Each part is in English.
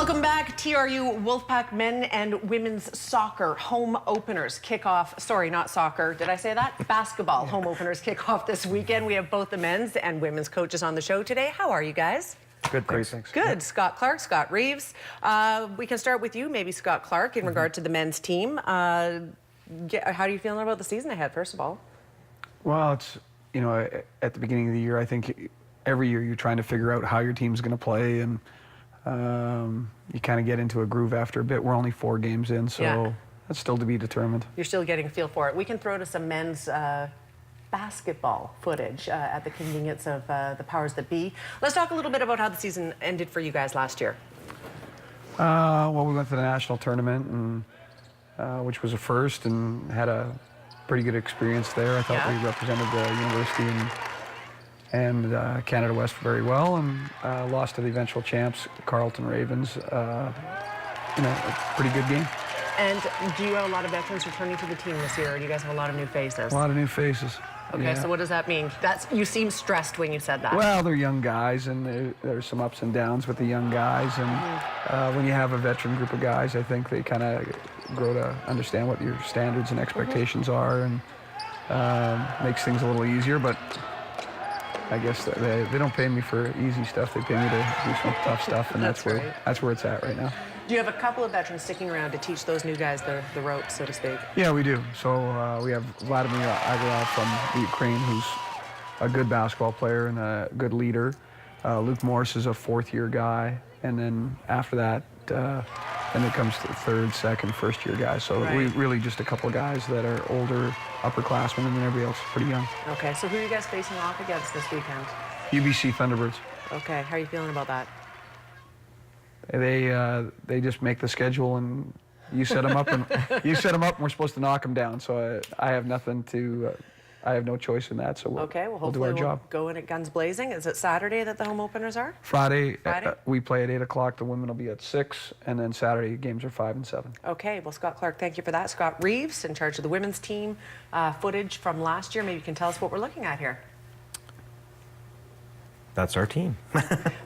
Welcome back. TRU Wolfpack men and women's soccer home openers kick off. Sorry, not soccer. Did I say that? Basketball home openers kick off this weekend. We have both the men's and women's coaches on the show today. How are you guys? Good, great, thanks. Good. Yep. Scott Clark, Scott Reeves. We can start with you, maybe Scott Clark, in regard to the men's team. How are you feeling about the season ahead, first of all? Well, it's, you know, at the beginning of the year, I think every year you're trying to figure out how your team's going to play, and you kind of get into a groove after a bit. We're only 4 games in, so that's still to be determined. You're still getting a feel for it. We can throw to some men's basketball footage at the convenience of the powers that be. Let's talk a little bit about how the season ended for you guys last year. Well, we went to the national tournament, and which was a first, and had a pretty good experience there. I thought we represented the university and Canada West very well, and lost to the eventual champs, Carleton Ravens. You know, a pretty good game. And do you have a lot of veterans returning to the team this year, or do you guys have a lot of new faces? A lot of new faces. Okay, so what does that mean? You seem stressed when you said that. Well, they're young guys, and there's some ups and downs with the young guys. And when you have a veteran group of guys, I think they kind of grow to understand what your standards and expectations are, and makes things a little easier. But I guess they don't pay me for easy stuff. They pay me to do some tough stuff, and that's where it's at right now. Do you have a couple of veterans sticking around to teach those new guys the ropes, so to speak? Yeah, we do. So we have Vladimir Agorov from the Ukraine, who's a good basketball player and a good leader. Luke Morris is a 4th-year guy, and then after that, then it comes to the 3rd, 2nd, 1st-year guys. So we really just a couple of guys that are older, upperclassmen, and then everybody else is pretty young. Okay, so who are you guys facing off against this weekend? UBC Thunderbirds. Okay, how are you feeling about that? They just make the schedule, and you set them up, and we're supposed to knock them down. So I have nothing to. I have no choice in that. So we'll do our job. Go in at guns blazing. Is it Saturday that the home openers are? Friday. We play at 8 o'clock. The women will be at 6, and then Saturday games are 5 and 7. Okay. Well, Scott Clark, thank you for that. Scott Reeves, in charge of the women's team, footage from last year. Maybe you can tell us what we're looking at here. That's our team.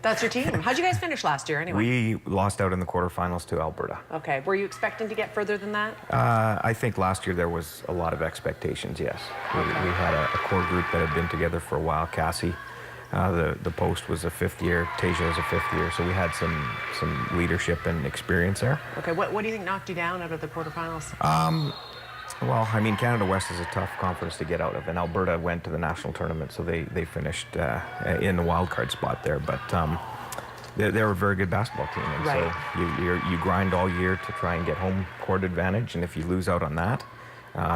That's your team. How'd you guys finish last year anyway? We lost out in the quarterfinals to Alberta. Okay. Were you expecting to get further than that? I think last year there was a lot of expectations, yes. We had a core group that had been together for a while. Cassie, the post, was a 5th year. Tasia was a 5th year. So we had some leadership and experience there. Okay. What do you think knocked you down out of the quarterfinals? Well, I mean, Canada West is a tough conference to get out of, and Alberta went to the national tournament, so they finished in the wild card spot there. But they're a very good basketball team, and so you grind all year to try and get home court advantage, and if you lose out on that,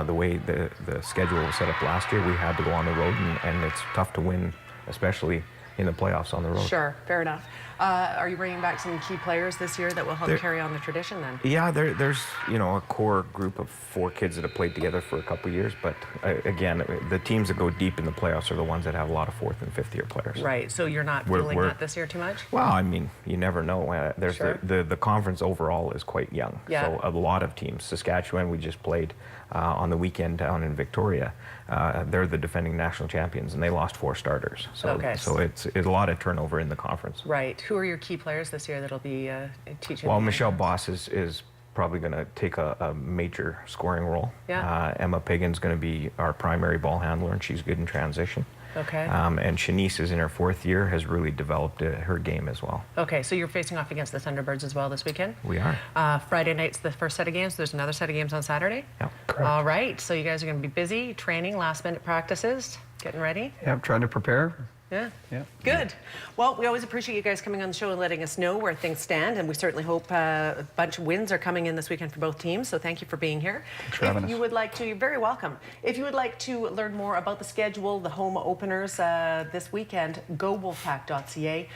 the way the schedule was set up last year, we had to go on the road, and it's tough to win, especially in the playoffs on the road. Sure, fair enough. Are you bringing back some key players this year that will help carry on the tradition then? Yeah, there's a core group of 4 kids that have played together for a couple of years, but again, the teams that go deep in the playoffs are the ones that have a lot of 4th and 5th year players. Right, so you're not feeling that this year too much? Well, I mean, you never know. There's the conference overall is quite young, so a lot of teams. Saskatchewan, we just played on the weekend down in Victoria. They're the defending national champions, and they lost 4 starters. So it's a lot of turnover in the conference. Right. Who are your key players this year that'll be teaching? Well, Michelle Boss is probably going to take a major scoring role. Yeah. Emma Pagan's going to be our primary ball handler, and she's good in transition. Okay. And Shanice is in her 4th year, has really developed her game as well. Okay, so you're facing off against the Thunderbirds as well this weekend? We are. Friday night's the first set of games. There's another set of games on Saturday? Yeah, correct. All right, so you guys are going to be busy training, last-minute practices, getting ready? Yeah, I'm trying to prepare. Yeah. Yeah. Good. Well, we always appreciate you guys coming on the show and letting us know where things stand, and we certainly hope a bunch of wins are coming in this weekend for both teams, so thank you for being here. Thanks for having us. You would like to, you're very welcome. If you would like to learn more about the schedule, the home openers this weekend, go wolfpack.ca.